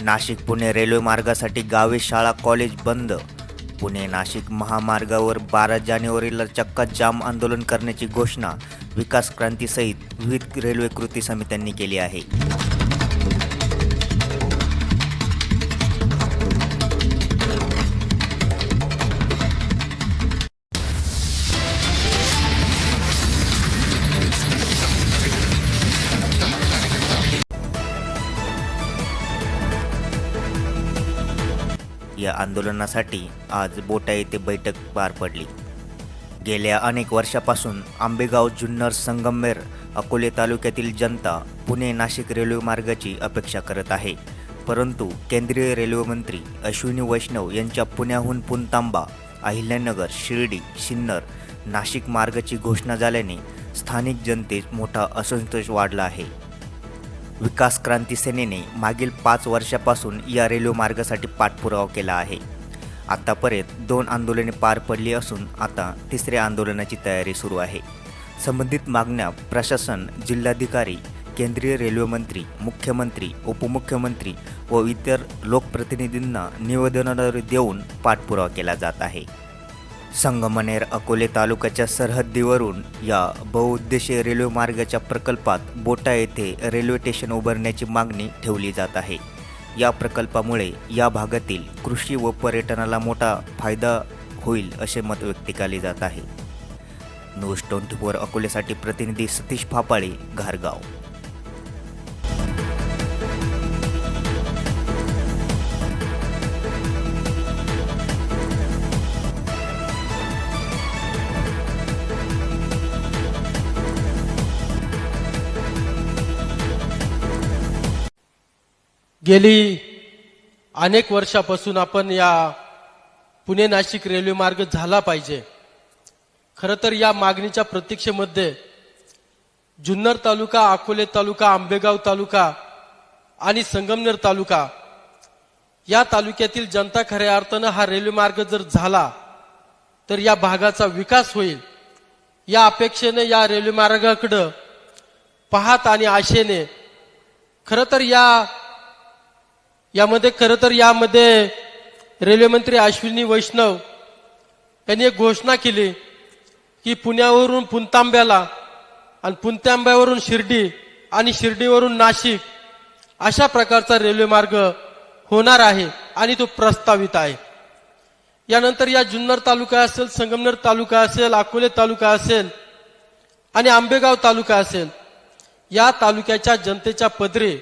Nashik Pune railway मार्गासाठी गावे शाळा कॉलेज बंद. पुणे नाशिक महामार्गावर 12 जानेवारीला चक्का जाम आंदोलन करण्याची घोषणा विकास क्रांतीसहित विविध रेल्वे कृती समित्यांनी केली आहे. या आंदोलनासाठी आज बोटा येथे बैठक पार पडली. गेल्या अनेक वर्षापासून आंबेगाव, जुन्नर, संगमनेर, अकोले तालुक्यातील जनता पुणे नाशिक रेल्वे मार्गाची अपेक्षा करत आहे. परंतु केंद्रीय रेल्वे मंत्री अश्विनी वैष्णव यांच्या पुण्याहून पुणतांबा, अहिल्यानगर, शिर्डी, सिन्नर, नाशिक मार्गाची घोषणा झाल्याने स्थानिक जनतेत मोठा असंतोष वाढला आहे. विकास क्रांती सेनेने मागील 5 वर्षापासून या रेल्वे मार्गासाठी पाठपुरावा केला आहे. आतापर्यंत 2 आंदोलने पार पडली असून आता 3ऱ्या आंदोलनाची तयारी सुरू आहे. संबंधित मागण्या प्रशासन, जिल्हाधिकारी, केंद्रीय रेल्वे मंत्री, मुख्यमंत्री, उपमुख्यमंत्री व इतर लोकप्रतिनिधींना निवेदनाद्वारे देऊन पाठपुरावा केला जात आहे. संगमनेर अकोले तालुक्याच्या सरहद्दीवरून या बहुउद्देशीय रेल्वे मार्गाच्या प्रकल्पात बोटा येथे रेल्वे स्टेशन उभारण्याची मागणी ठेवली जात आहे. या प्रकल्पामुळे या भागातील कृषी व पर्यटनाला मोठा फायदा होईल असे मत व्यक्त केले जात आहे. न्यूज 24 अकोलेसाठी प्रतिनिधी सतीश फापाळे, घारगाव. गेली अनेक वर्षापासून आपण या पुणे नाशिक रेल्वे मार्ग झाला पाहिजे. खरं तर या मागणीच्या प्रतीक्षेमध्ये जुन्नर तालुका, अकोले तालुका, आंबेगाव तालुका आणि संगमनेर तालुका या तालुक्यातील जनता खऱ्या अर्थानं हा रेल्वे मार्ग जर झाला तर या भागाचा विकास होईल या अपेक्षेने या रेल्वे मार्गाकडे पाहत आणि आशेने खरं तर यामध्ये रेल्वे मंत्री अश्विनी वैष्णव यांनी एक घोषणा केली की पुण्यावरून पुणतांब्याला आणि पुणतांब्यावरून शिर्डी आणि शिर्डीवरून नाशिक अशा प्रकारचा रेल्वे मार्ग होणार आहे आणि तो प्रस्तावित आहे. यानंतर या जुन्नर तालुका असेल, संगमनेर तालुका असेल, अकोले तालुका असेल आणि आंबेगाव तालुका असेल, या तालुक्याच्या जनतेच्या पदरी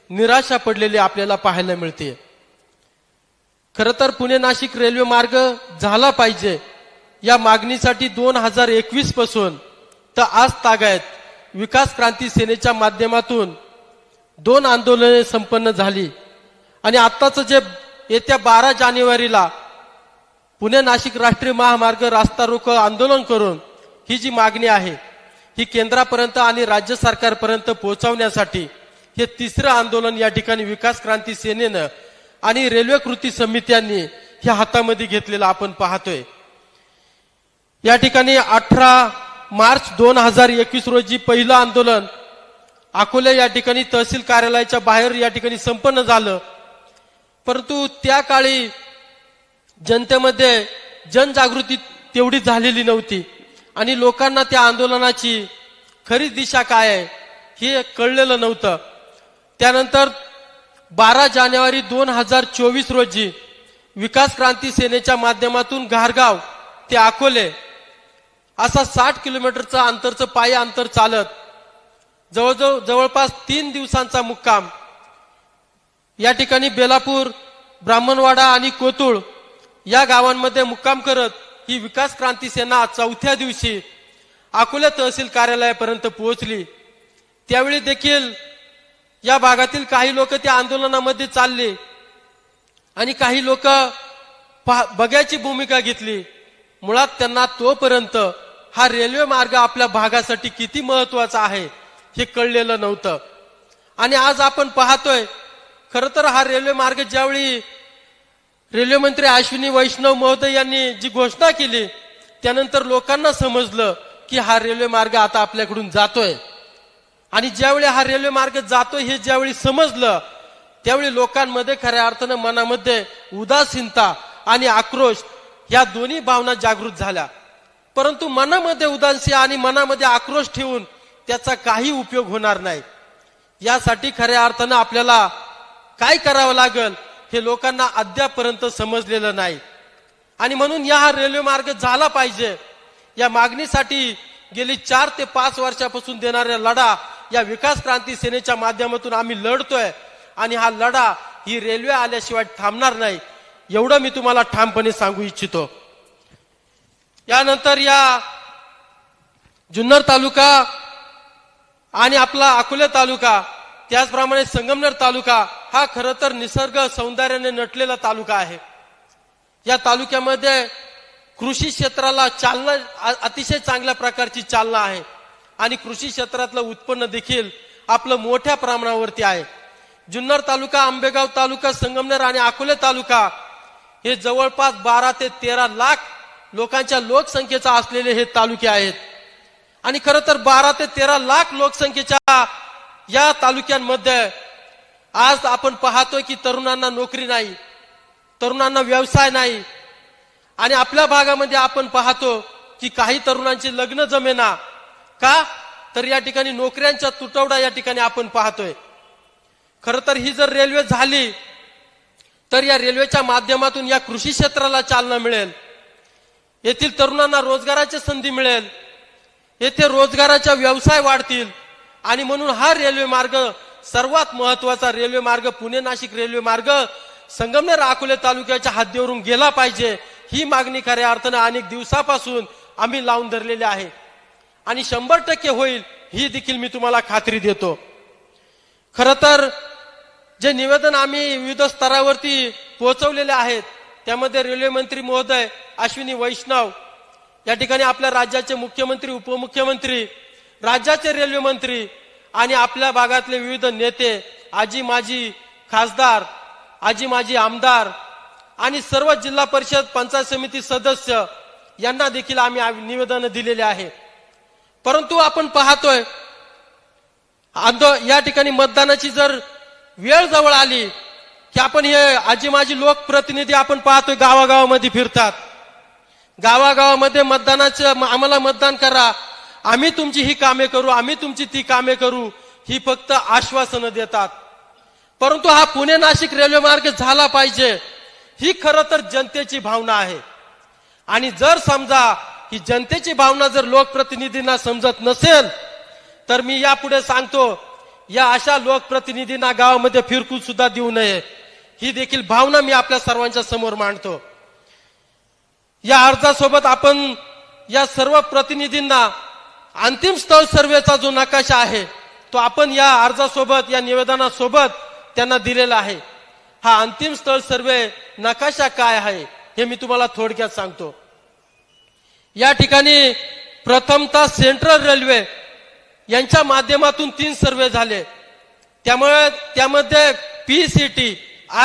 निराशा पडलेली आपल्याला पाहायला मिळते. खरं तर पुणे नाशिक रेल्वे मार्ग झाला पाहिजे या मागणीसाठी 2021 पासून तर आज तागायत विकास क्रांती सेनेच्या माध्यमातून 2 आंदोलने संपन्न झाली आणि आत्ताच जे येत्या 12 जानेवारीला पुणे नाशिक राष्ट्रीय महामार्ग रास्ता रोको आंदोलन करून ही जी मागणी आहे ही केंद्रापर्यंत आणि राज्य सरकारपर्यंत पोहोचवण्यासाठी हे 3रं आंदोलन या ठिकाणी विकास क्रांती सेनेनं आणि रेल्वे कृती समित्यांनी हे हातामध्ये घेतलेलं आपण पाहतोय. या ठिकाणी 18 मार्च 2021 रोजी पहिलं आंदोलन अकोले या ठिकाणी तहसील कार्यालयाच्या बाहेर या ठिकाणी संपन्न झालं. परंतु त्या काळी जनतेमध्ये जनजागृती तेवढी झालेली नव्हती आणि लोकांना त्या आंदोलनाची खरी दिशा काय आहे हे कळलेलं नव्हतं. त्यानंतर 12 जानेवारी 2024 रोजी विकास क्रांती सेनेच्या माध्यमातून घारगाव ते अकोले असा 60 किलोमीटरचा अंतरचं पायी अंतर चालत जवळपास 3 दिवसांचा मुक्काम या ठिकाणी बेलापूर, ब्राह्मणवाडा आणि कोतुळ या गावांमध्ये मुक्काम करत ही विकास क्रांती सेना 4थ्या दिवशी अकोले तहसील कार्यालयापर्यंत पोहोचली. त्यावेळी देखील या भागातील काही लोक त्या आंदोलनामध्ये चालले आणि काही लोक बघ्याची भूमिका घेतली. मुळात त्यांना तोपर्यंत हा रेल्वे मार्ग आपल्या भागासाठी किती महत्वाचा आहे हे कळलेलं नव्हतं. आणि आज आपण पाहतोय खरं तर हा रेल्वे मार्ग ज्यावेळी रेल्वे मंत्री अश्विनी वैष्णव महोदय यांनी जी घोषणा केली त्यानंतर लोकांना समजलं की हा रेल्वे मार्ग आता आपल्याकडून जातोय. आणि ज्यावेळी हा रेल्वे मार्ग जातोय हे ज्यावेळी समजलं त्यावेळी लोकांमध्ये खऱ्या अर्थानं मनामध्ये उदासीनता आणि आक्रोश या दोन्ही भावना जागृत झाल्या. परंतु मनामध्ये उदासी आणि मनामध्ये आक्रोश ठेवून त्याचा काही उपयोग होणार नाही. यासाठी खऱ्या अर्थानं आपल्याला काय करावं लागेल हे लोकांना अद्यापर्यंत समजलेलं नाही. आणि म्हणून या रेल्वे मार्ग झाला पाहिजे या मागणीसाठी गेली 4 ते 5 वर्षापासून देणारा लढा या विकास क्रांती सेनेच्या माध्यमातून आम्ही लढतोय. आणि हा लढा ही रेल्वे आल्याशिवाय थांबणार नाही एवढं मी तुम्हाला ठामपणे सांगू इच्छितो. यानंतर या जुन्नर तालुका आणि आपला अकोले तालुका त्याचप्रमाणे संगमनेर तालुका हा खरं तर निसर्ग सौंदर्याने नटलेला तालुका आहे. या तालुक्यामध्ये कृषी क्षेत्राला चालना अतिशय चांगल्या प्रकारची चालना आहे आणि कृषी क्षेत्रातलं उत्पन्न देखील आपलं मोठ्या प्रमाणावरती आहे. जुन्नर तालुका, आंबेगाव तालुका, संगमनेर आणि अकोले तालुका हे जवळपास 12 ते 13 लाख लोकांच्या लोकसंख्येचा असलेले हे तालुके आहेत. आणि खरं तर 12 ते 13 लाख लोकसंख्येच्या या तालुक्यांमध्ये आज आपण पाहतोय की तरुणांना नोकरी नाही, तरुणांना व्यवसाय नाही. आणि आपल्या भागामध्ये आपण पाहतो की काही तरुणांची लग्न जमेना. का तर या ठिकाणी नोकऱ्यांचा तुटवडा या ठिकाणी आपण पाहतोय. खरं तर ही जर रेल्वे झाली तर या रेल्वेच्या माध्यमातून या कृषी क्षेत्राला चालना मिळेल, येथील तरुणांना रोजगाराची संधी मिळेल, येथे रोजगाराच्या व्यवसाय वाढतील. आणि म्हणून हा रेल्वे मार्ग सर्वात महत्वाचा रेल्वे मार्ग पुणे नाशिक रेल्वे मार्ग संगमनेर अकोले तालुक्याच्या हद्दीवरून गेला पाहिजे ही मागणी खऱ्या अर्थानं अनेक दिवसापासून आम्ही लावून धरलेली आहे. आणि 100% होईल ही देखील मी तुम्हाला खात्री देतो. खरं तर जे निवेदन आम्ही विविध स्तरावरती पोहोचवलेले आहेत त्यामध्ये रेल्वे मंत्री महोदय अश्विनी वैष्णव, या ठिकाणी आपल्या राज्याचे मुख्यमंत्री, उपमुख्यमंत्री, राज्याचे रेल्वे मंत्री आणि आपल्या भागातले विविध नेते, आजी माजी खासदार, आजी माजी आमदार आणि सर्व जिल्हा परिषद पंचायत समिती सदस्य यांना देखील आम्ही निवेदन दिलेले आहे. परंतु आपण पाहतोय या ठिकाणी मतदानाची जर वेळ जवळ आली की आपण हे आजी माजी लोकप्रतिनिधी आपण पाहतोय गावागावामध्ये फिरतात. गावागावामध्ये मतदानाचं आम्हाला मतदान करा, आम्ही तुमची ही कामे करू, आम्ही तुमची ती कामे करू ही फक्त आश्वासनं देतात. परंतु हा पुणे नाशिक रेल्वे मार्ग झाला पाहिजे ही खरं तर जनतेची भावना आहे. आणि जर समजा ही जनतेची भावना जर लोकप्रतिनिधींना समजत नसेल तर मी यापुढे सांगतो या अशा लोकप्रतिनिधींना गावामध्ये फिरकू सुद्धा देऊ नये ही देखील भावना मी आपल्या सर्वांच्या समोर मांडतो. या अर्जासोबत आपण या सर्व प्रतिनिधींना अंतिम स्थळ सर्वेचा जो नकाशा आहे तो आपण या अर्जासोबत या निवेदनासोबत त्यांना दिलेला आहे. हा अंतिम स्थळ सर्वे नकाशा काय आहे हे मी तुम्हाला थोडक्यात सांगतो. या ठिकाणी प्रथमतः सेंट्रल रेल्वे यांच्या माध्यमातून 3 सर्वे झाले. त्यामुळे त्यामध्ये PCT,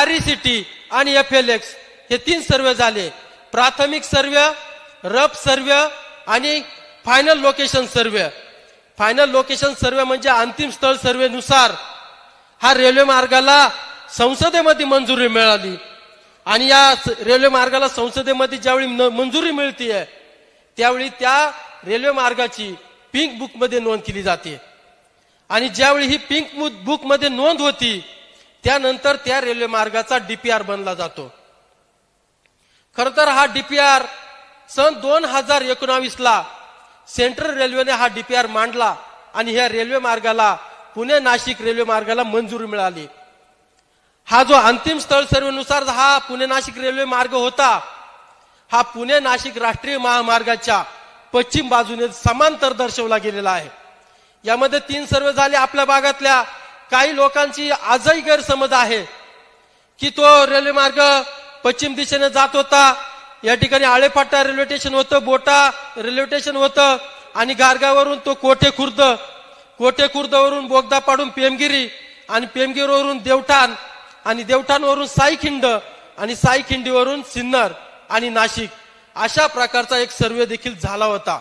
RECT आणि FLX हे 3 सर्वे झाले. प्राथमिक सर्वे, रफ सर्वे आणि final location survey. Final location survey म्हणजे अंतिम स्थळ सर्वेनुसार हा रेल्वे मार्गाला संसदेमध्ये मंजुरी मिळाली. आणि या रेल्वे मार्गाला संसदेमध्ये ज्यावेळी मंजुरी मिळते त्यावेळी त्या रेल्वे मार्गाची पिंक बुक मध्ये नोंद केली जाते. आणि ज्यावेळी ही पिंक बुक मध्ये नोंद होती त्यानंतर त्या रेल्वे मार्गाचा DPR बनला जातो. खरं तर हा DPR सन 2019 ला सेंट्रल रेल्वेने हा DPR मांडला आणि ह्या रेल्वे मार्गाला पुणे नाशिक रेल्वे मार्गाला मंजुरी मिळाली. हा जो अंतिम स्थळ सर्वेनुसार हा पुणे नाशिक रेल्वे मार्ग होता हा पुणे नाशिक राष्ट्रीय महामार्गाच्या पश्चिम बाजूने समांतर दर्शवला गेलेला आहे. यामध्ये 3 सर्वे झाले. आपल्या भागातल्या काही लोकांची आजही गैरसमज आहे की तो रेल्वे मार्ग पश्चिम दिशेने जात होता. या ठिकाणी आळेफाटा रेल्वे स्टेशन होतं, बोटा रेल्वे स्टेशन होतं आणि गारगावरून तो कोठेखुर्दवरून बोगदा पाडून पेमगिरी आणि पेमगिरीवरून देवठाण आणि देवठाणवरून साईखिंड आणि साईखिंडीवरून सिन्नर आणि नाशिक अशा प्रकारचा एक सर्वे देखील झाला होता.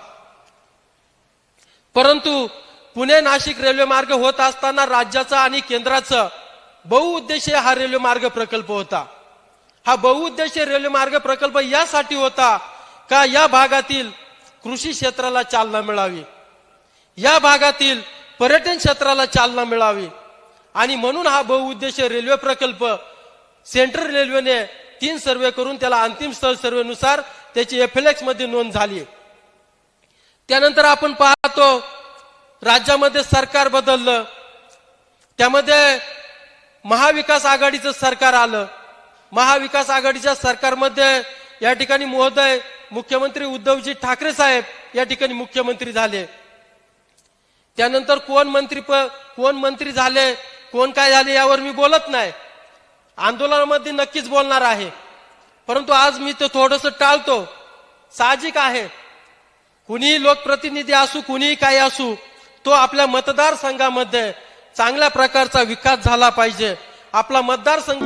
परंतु पुणे नाशिक रेल्वे मार्ग होत असताना राज्याचं आणि केंद्राचं बहुउद्देशीय हा रेल्वे मार्ग प्रकल्प होता. हा बहुउद्देशीय रेल्वे मार्ग प्रकल्प यासाठी होता का या भागातील कृषी क्षेत्राला चालना मिळावी, या भागातील पर्यटन क्षेत्राला चालना मिळावी आणि म्हणून हा बहुउद्देशीय रेल्वे प्रकल्प सेंट्रल रेल्वेने 3 सर्वे करून त्याला अंतिम स्थळ सर्वेनुसार त्याची FLX मध्ये नोंद झाली. त्यानंतर आपण पाहतो राज्यामध्ये सरकार बदललं, त्यामध्ये महाविकास आघाडीचं सरकार आलं. महाविकास आघाडीच्या सरकारमध्ये या ठिकाणी महोदय मुख्यमंत्री उद्धवजी ठाकरे साहेब या ठिकाणी मुख्यमंत्री झाले. त्यानंतर कोण मंत्री झाले, कोण काय झाले यावर मी बोलत नाही, आंदोलनामध्ये नक्कीच बोलणार आहे, परंतु आज मी ते थोडंसं टाळतो. साहजिक आहे, कुणीही लोकप्रतिनिधी असू, कुणीही काय असू, तो आपल्या मतदारसंघामध्ये चांगल्या प्रकारचा विकास झाला पाहिजे. आपला मतदारसंघ